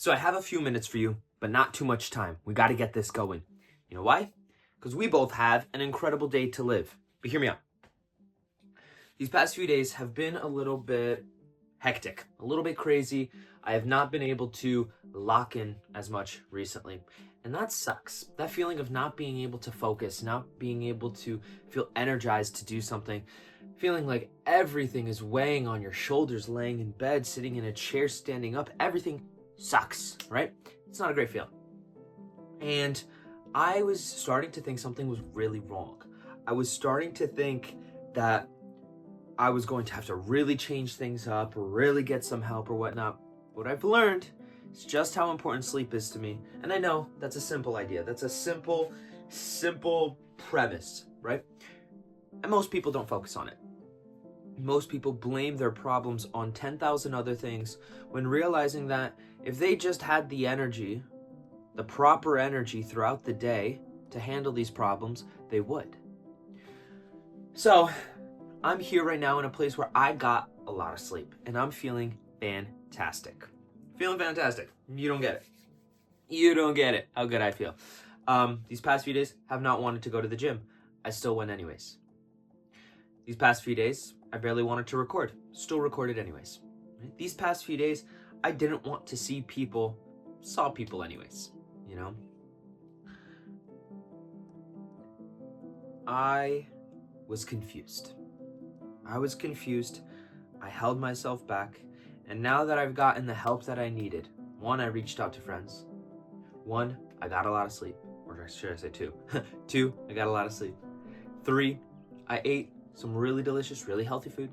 So I have a few minutes for you, but not too much time. We got to get this going. You know why? Because we both have an incredible day to live. But hear me out. These past few days have been a little bit hectic, a little bit crazy. I have not been able to lock in as much recently. And that sucks. That feeling of not being able to focus, not being able to feel energized to do something, feeling like everything is weighing on your shoulders, laying in bed, sitting in a chair, standing up, everything sucks, right? It's not a great feeling. And I was starting to think something was really wrong. I was starting to think that I was going to have to really change things up or really get some help or whatnot. What I've learned is just how important sleep is to me. And I know that's a simple idea. That's a simple premise, right? And most people don't focus on it. Most people blame their problems on 10,000 other things when realizing that if they just had the energy, the proper energy throughout the day to handle these problems, they would. So I'm here right now in a place where I got a lot of sleep and I'm feeling fantastic. Feeling fantastic. You don't get it. You don't get it how good I feel. These past few days have not wanted to go to the gym. I still went anyways. These past few days, I barely wanted to record. Still recorded anyways. Right? These past few days, I didn't want to see people. Saw people anyways, you know? I was confused. I held myself back. And now that I've gotten the help that I needed, one, I reached out to friends. One, I got a lot of sleep. Or should I say two? Two, I got a lot of sleep. Three, I ate some really delicious, really healthy food.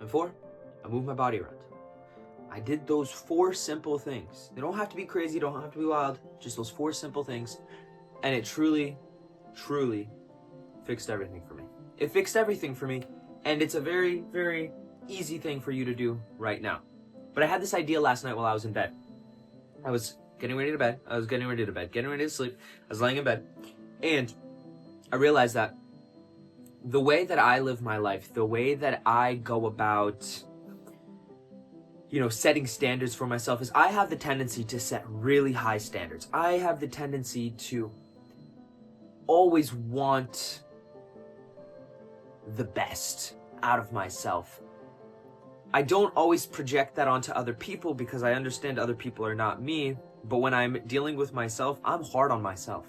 And four, I moved my body around. I did those 4 simple things. They don't have to be crazy, don't have to be wild, just those 4 simple things. And it truly, truly fixed everything for me. It fixed everything for me, and it's a very, very easy thing for you to do right now. But I had this idea last night while I was in bed. I was getting ready to sleep. I was laying in bed, and I realized that the way that I live my life, the way that I go about, setting standards for myself is I have the tendency to set really high standards. I have the tendency to always want the best out of myself. I don't always project that onto other people because I understand other people are not me, but when I'm dealing with myself, I'm hard on myself.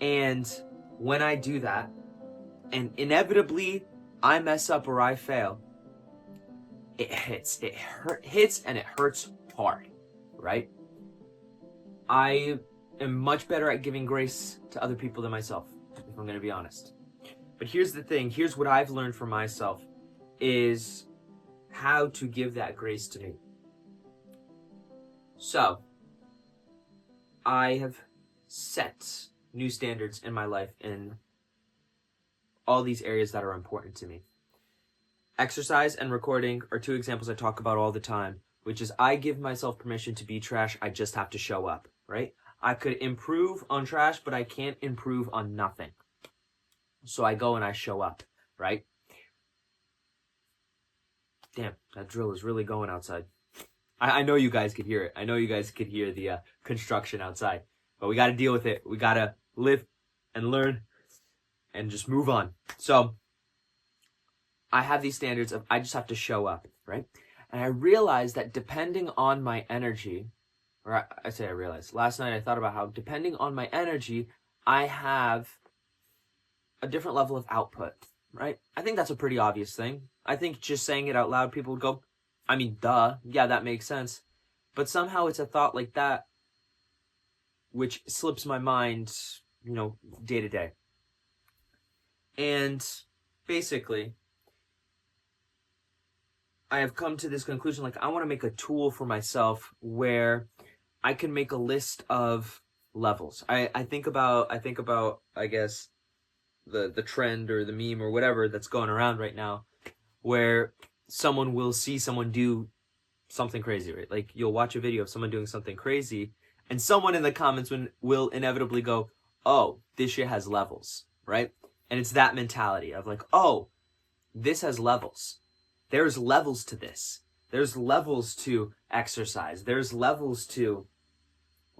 And when I do that, and inevitably I mess up or I fail, it hits and it hurts hard, right? I am much better at giving grace to other people than myself, if I'm going to be honest. But here's the thing, here's what I've learned for myself, is how to give that grace to me. So, I have set new standards in my life in all these areas that are important to me. Exercise and recording are 2 examples I talk about all the time, which is I give myself permission to be trash, I just have to show up, right? I could improve on trash, but I can't improve on nothing. So I go and I show up, right? Damn, that drill is really going outside. I know you guys could hear it. I know you guys could hear the construction outside. But we got to deal with it. We got to live and learn and just move on. So I have these standards of I just have to show up, right? And I realized that depending on my energy, I realized. Last night I thought about how depending on my energy, I have a different level of output, right? I think that's a pretty obvious thing. I think just saying it out loud, people would go, I mean, duh, yeah, that makes sense. But somehow it's a thought like that which slips my mind, day to day. And basically, I have come to this conclusion, like I want to make a tool for myself where I can make a list of levels. I think about, I guess, the trend or the meme or whatever that's going around right now, where someone will see someone do something crazy, right? Like you'll watch a video of someone doing something crazy and someone in the comments will inevitably go, oh, this shit has levels, right? And it's that mentality of like, oh, this has levels. There's levels to this. There's levels to exercise. There's levels to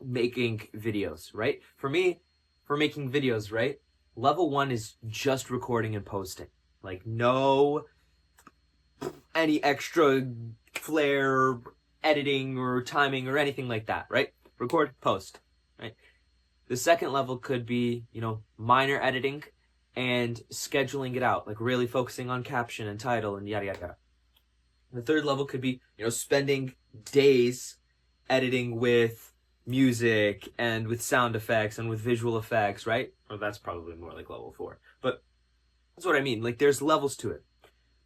making videos, right? For me, for making videos, right? Level 1 is just recording and posting. Like no any extra flair, editing or timing or anything like that, right? Record, post, right? The second level could be, minor editing and scheduling it out, like really focusing on caption and title and yada, yada, yada. The third level could be, spending days editing with music and with sound effects and with visual effects, right? Or that's probably more like level 4. But that's what I mean. Like there's levels to it.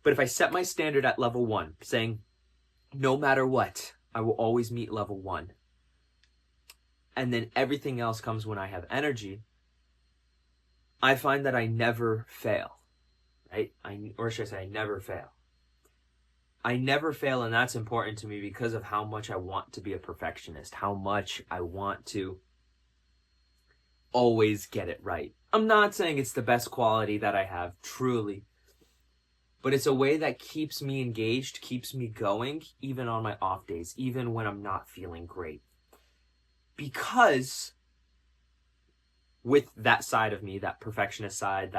But if I set my standard at level 1, saying no matter what, I will always meet level 1. And then everything else comes when I have energy, I find that I never fail, right? Or should I say I never fail. I never fail, and that's important to me because of how much I want to be a perfectionist, how much I want to always get it right. I'm not saying it's the best quality that I have, truly, but it's a way that keeps me engaged, keeps me going, even on my off days, even when I'm not feeling great. Because with that side of me, that perfectionist side,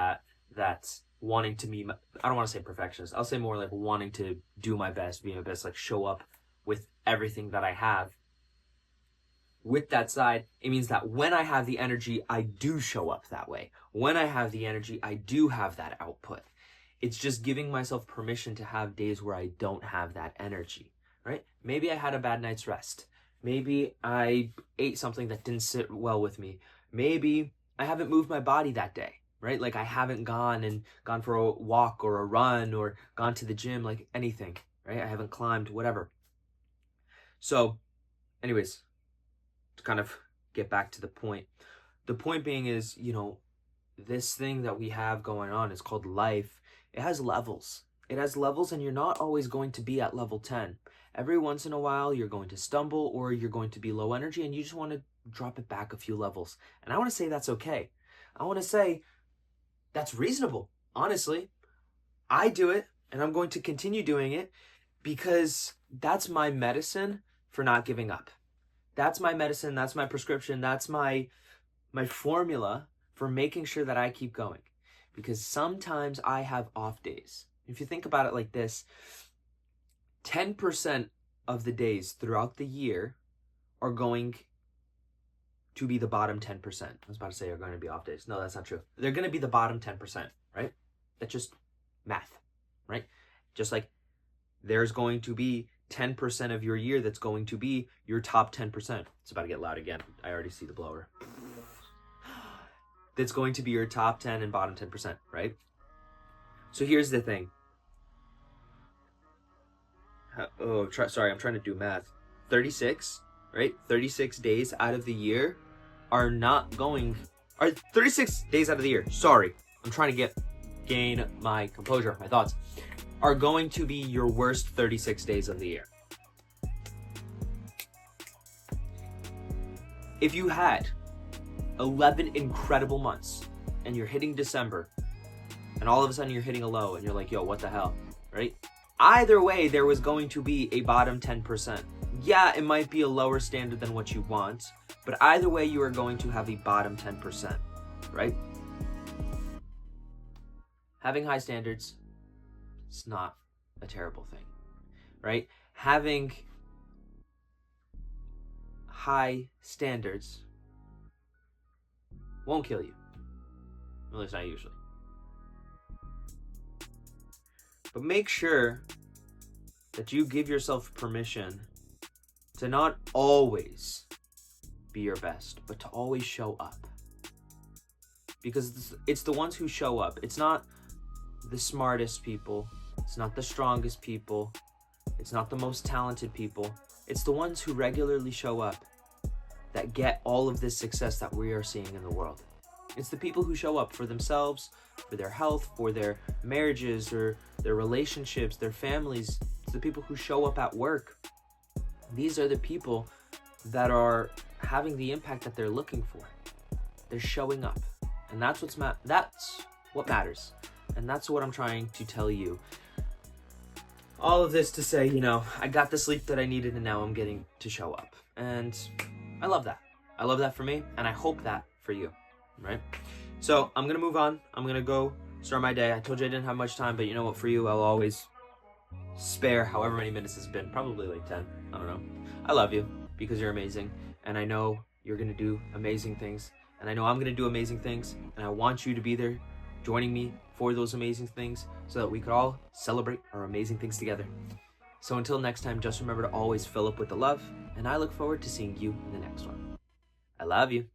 that's wanting to be, I don't want to say perfectionist, I'll say more like wanting to do my best, be my best, like show up with everything that I have. With that side, it means that when I have the energy, I do show up that way. When I have the energy, I do have that output. It's just giving myself permission to have days where I don't have that energy, right? Maybe I had a bad night's rest. Maybe I ate something that didn't sit well with me. Maybe I haven't moved my body that day, right? Like I haven't gone for a walk or a run or gone to the gym, like anything, right? I haven't climbed, whatever. So anyways, to kind of get back to the point being is, this thing that we have going on is called life. It has levels. And you're not always going to be at level 10. Every once in a while, you're going to stumble or you're going to be low energy and you just want to drop it back a few levels. And I want to say that's okay. I want to say that's reasonable. Honestly, I do it and I'm going to continue doing it because that's my medicine for not giving up. That's my medicine. That's my prescription. That's my formula for making sure that I keep going. Because sometimes I have off days. If you think about it like this, 10% of the days throughout the year are going to be the bottom 10%. I was about to say are going to be off days. No, that's not true. They're going to be the bottom 10%, right? That's just math, right? Just like there's going to be 10% of your year that's going to be your top 10%. It's about to get loud again. I already see the blower. That's going to be your top 10 and bottom 10%, right? So here's the thing. Sorry, I'm trying to do math. 36, right? 36 days out of the year are 36 days out of the year. Sorry, I'm trying to gain my composure, my thoughts. Are going to be your worst 36 days of the year. If you had 11 incredible months and you're hitting December and all of a sudden you're hitting a low and you're like, yo, what the hell, right? Either way, there was going to be a bottom 10%. Yeah, it might be a lower standard than what you want, but either way, you are going to have a bottom 10%, right? Having high standards, it's not a terrible thing, right? Having high standards won't kill you. At least not usually. But make sure that you give yourself permission to not always be your best, but to always show up. Because it's the ones who show up. It's not the smartest people. It's not the strongest people. It's not the most talented people. It's the ones who regularly show up that get all of this success that we are seeing in the world. It's the people who show up for themselves, for their health, for their marriages, or their relationships, their families. It's the people who show up at work. These are the people that are having the impact that they're looking for. They're showing up. And that's what matters. And that's what I'm trying to tell you. all of this to say, you know, I got the sleep that I needed and now I'm getting to show up. And I love that. I love that for me, and I hope that for you, right? So I'm gonna move on. I'm gonna go start my day. I told you I didn't have much time, but you know what, for you, I'll always spare however many minutes it's been, probably like 10, I don't know. I love you because you're amazing, and I know you're gonna do amazing things, and I know I'm gonna do amazing things, and I want you to be there joining me for those amazing things so that we could all celebrate our amazing things together. So until next time, just remember to always fill up with the love, and I look forward to seeing you in the next one. I love you.